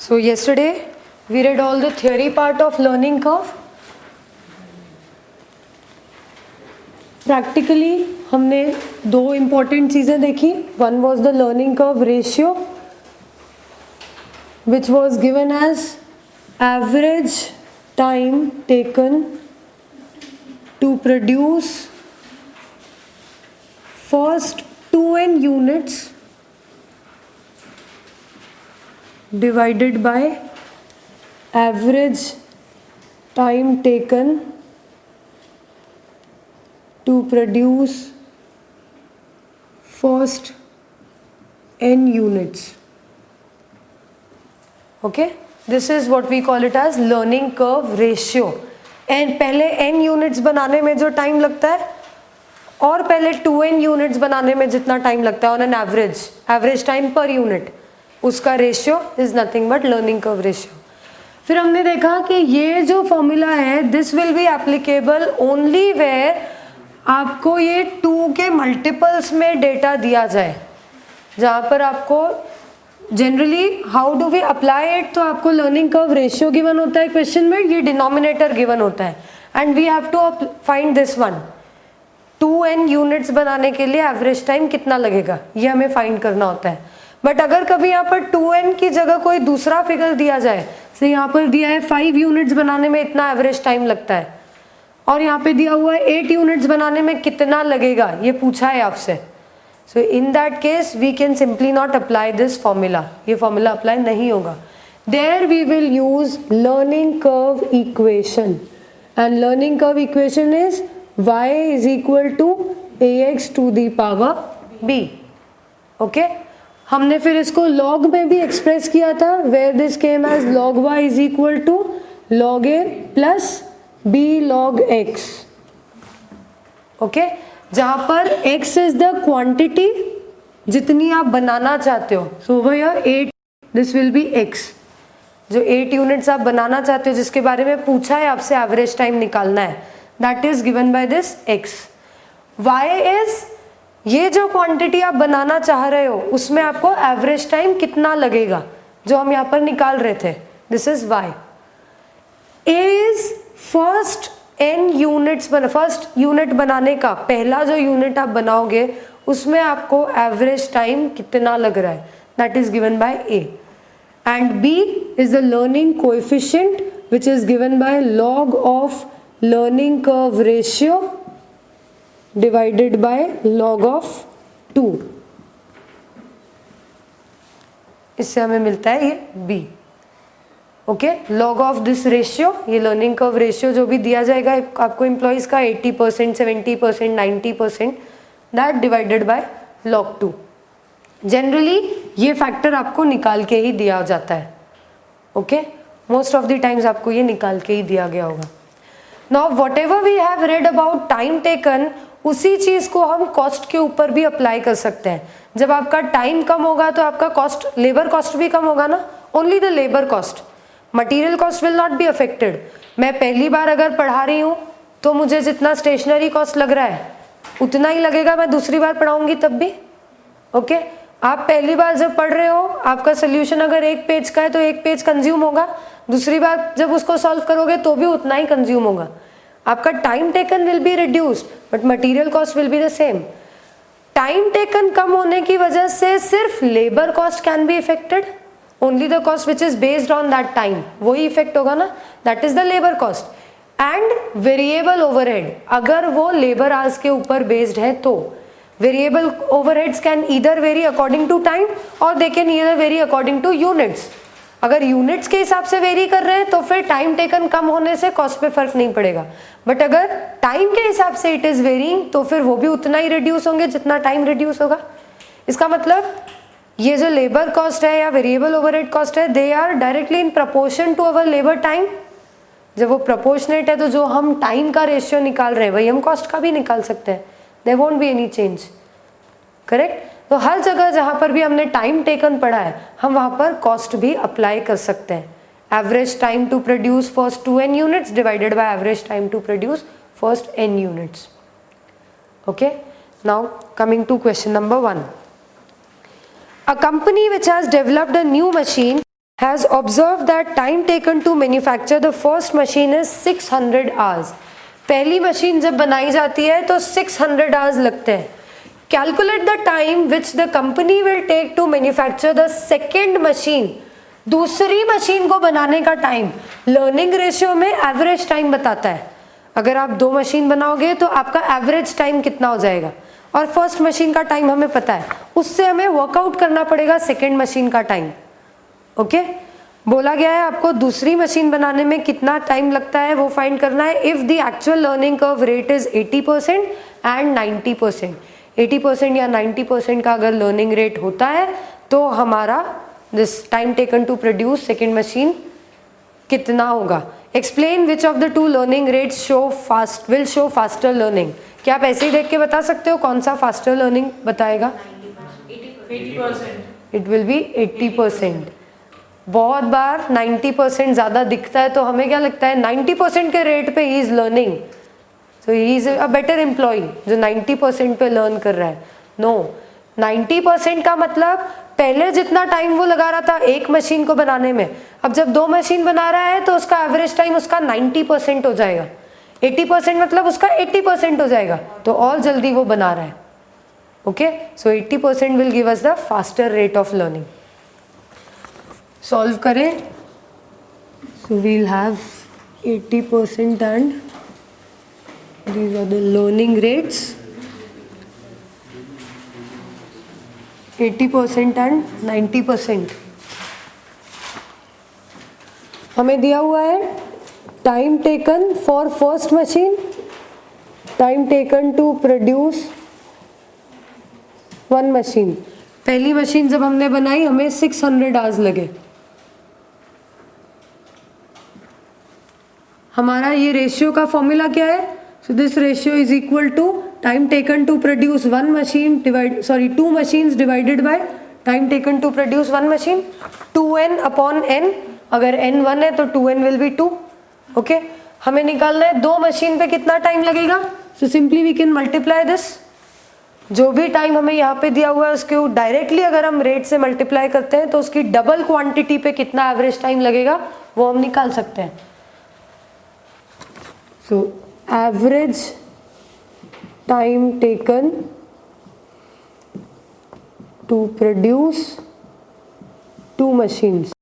So yesterday we read all the theory part of learning curve. Practically हमने दो important चीज़ें देखी. One was the learning curve ratio, which was given as average time taken to produce first 2n units divided by average time taken to produce first n units. Okay, this is what we call it as learning curve ratio. And पहले n units बनाने में जो time लगता है और पहले 2n units बनाने में जितना टाइम लगता है on an average time per unit, उसका ratio is nothing but learning curve ratio. फिर हमने देखा कि ये जो फॉर्मूला है this will be applicable only where आपको ये 2 के मल्टीपल्स में डेटा दिया जाए, जहाँ पर आपको generally how do we apply it, तो आपको लर्निंग कर्व रेशियो गिवन होता है क्वेश्चन में, ये डिनोमिनेटर गिवन होता है and we have to find this one. 2n units बनाने के लिए एवरेज टाइम कितना लगेगा ये हमें फाइंड करना होता है. बट अगर कभी यहाँ पर 2n की जगह कोई दूसरा फिगर दिया जाए, तो यहाँ पर दिया है 5 यूनिट्स बनाने में इतना एवरेज टाइम लगता है और यहाँ पे दिया हुआ है 8 यूनिट्स बनाने में कितना लगेगा, ये पूछा है आपसे. So in that case we can simply not apply this formula, ये फॉर्मूला अप्लाई नहीं होगा. There we will use learning curve equation and learning curve equation is y is equal to ax to the power b. Okay, हमने फिर इसको log में भी express किया था, where this came as log y is equal to log a plus b log x. Okay, जहाँ पर x is the quantity जितनी आप बनाना चाहते हो. So over here 8, this will be x. जो 8 यूनिट्स आप बनाना चाहते हो जिसके बारे में पूछा है आपसे एवरेज टाइम निकालना है, that is given by this x. y is ये जो क्वांटिटी आप बनाना चाह रहे हो उसमें आपको एवरेज टाइम कितना लगेगा जो हम यहाँ पर निकाल रहे थे, this is y. a is first n units first unit बनाने का पहला जो यूनिट आप बनाओगे उसमें आपको एवरेज टाइम कितना लग रहा है, that is given by a. And b is the learning coefficient which is given by log of learning curve ratio divided by log of 2. इससे हमें मिलता है ये b. Okay, log of this ratio, ये learning curve ratio जो भी दिया जाएगा आपको एम्प्लॉइज का 80%, 70%, 90%, that divided by log 2. Generally ये फैक्टर आपको निकाल के ही दिया जाता है. Okay, most of the times आपको ये निकाल के ही दिया गया होगा. Now whatever we have read about time taken, उसी चीज को हम कॉस्ट के ऊपर भी अप्लाई कर सकते हैं. जब आपका टाइम कम होगा तो आपका कॉस्ट, लेबर कॉस्ट भी कम होगा ना, only the labour cost, material cost will not be affected. मैं पहली बार अगर पढ़ा रही हूँ तो मुझे जितना स्टेशनरी कॉस्ट लग रहा है उतना ही लगेगा मैं दूसरी बार पढ़ाऊंगी तब भी. ओके, आप पहली बार जब पढ़ रहे हो आपका सोल्यूशन अगर 1 पेज का है तो 1 पेज कंज्यूम होगा, दूसरी बार जब उसको सॉल्व करोगे तो भी उतना ही कंज्यूम होगा. आपका time taken will be reduced but material cost will be the same. Time taken कम होने की वजह से सिर्फ labour cost can be affected, only the cost which is based on that time, वही इफेक्ट होगा ना, that is the labour cost. And variable overhead, अगर वो लेबर आवर्स के ऊपर बेस्ड है तो variable overheads can either vary according to time or they can either vary according two units. अगर यूनिट्स के हिसाब से वेरी कर रहे हैं तो फिर टाइम टेकन कम होने से कॉस्ट पे फर्क नहीं पड़ेगा. बट अगर टाइम के हिसाब से इट इज वेरिंग तो फिर वो भी उतना ही रिड्यूस होंगे जितना टाइम रिड्यूस होगा. इसका मतलब ये जो लेबर कॉस्ट है या वेरिएबल ओवरहेड कॉस्ट है, they are directly in proportion to our labour time. जब वो प्रपोर्शनेट है तो जो हम टाइम का रेशियो निकाल रहे हैं वही हम कॉस्ट का भी निकाल सकते हैं. There won't be any change. Correct. तो हर जगह जहाँ पर भी हमने टाइम टेकन पढ़ा है हम वहाँ पर कॉस्ट भी अप्लाई कर सकते हैं. Average time to produce first 2n units divided by average time to produce first n units. Okay, now coming to question number 1. A company which has developed a new machine has observed that time taken to manufacture the first machine is 600 hours. पहली machine जब बनाई जाती है तो 600 hours लगते हैं. Calculate the time which the company will take to manufacture the second machine. दूसरी machine को बनाने का टाइम लर्निंग रेशियो में एवरेज टाइम बताता है. अगर आप 2 मशीन बनाओगे तो आपका एवरेज टाइम कितना हो जाएगा, और फर्स्ट मशीन का टाइम हमें पता है, उससे हमें वर्कआउट करना पड़ेगा सेकेंड मशीन का टाइम. ओके बोला गया है आपको दूसरी मशीन बनाने में कितना टाइम लगता है वो फाइंड करना है. If the actual learning curve rate is 80% and 90%, 80% या 90% का अगर लर्निंग रेट होता है तो हमारा this time taken to produce second machine कितना होगा. Explain which of the 2 learning rates will show faster learning. क्या आप ऐसे ही देख के बता सकते हो कौन सा फास्टर लर्निंग बताएगा? 80%. It will be 80%. बहुत बार 90% ज़्यादा दिखता है तो हमें क्या लगता है 90% के रेट पे he is learning, so he is a better employee जो 90% पे लर्न कर रहा है. नो, 90% का मतलब पहले जितना टाइम वो लगा रहा था एक मशीन को बनाने में, अब जब 2 मशीन बना रहा है तो उसका एवरेज टाइम उसका 90% हो जाएगा. 80% मतलब उसका 80% हो जाएगा, तो और जल्दी वो बना रहा है. Okay, so 80% will give us the faster rate of learning. Solve करें, so we'll have 80% and these are the learning rates. 80% and 90%. हमें दिया हुआ है time taken for first machine, time taken to produce 1 machine. पहली machine जब हमने बनाई हमें 600 आवर्स लगे. हमारा ये रेशियो का फॉर्मूला क्या है? So this ratio is equal to time taken to produce 1 machine 2 machines divided by time taken to produce 1 machine. 2n upon n, अगर n 1 है तो 2n विल बी 2. ओके, हमें निकालना है 2 मशीन पे कितना टाइम लगेगा. So simply we can multiply this. जो भी टाइम हमें यहाँ पे दिया हुआ है उसके डायरेक्टली अगर हम रेट से मल्टीप्लाई करते हैं तो उसकी डबल क्वांटिटी पे कितना एवरेज टाइम लगेगा वो हम निकाल सकते हैं. So average time taken to produce 2 machines.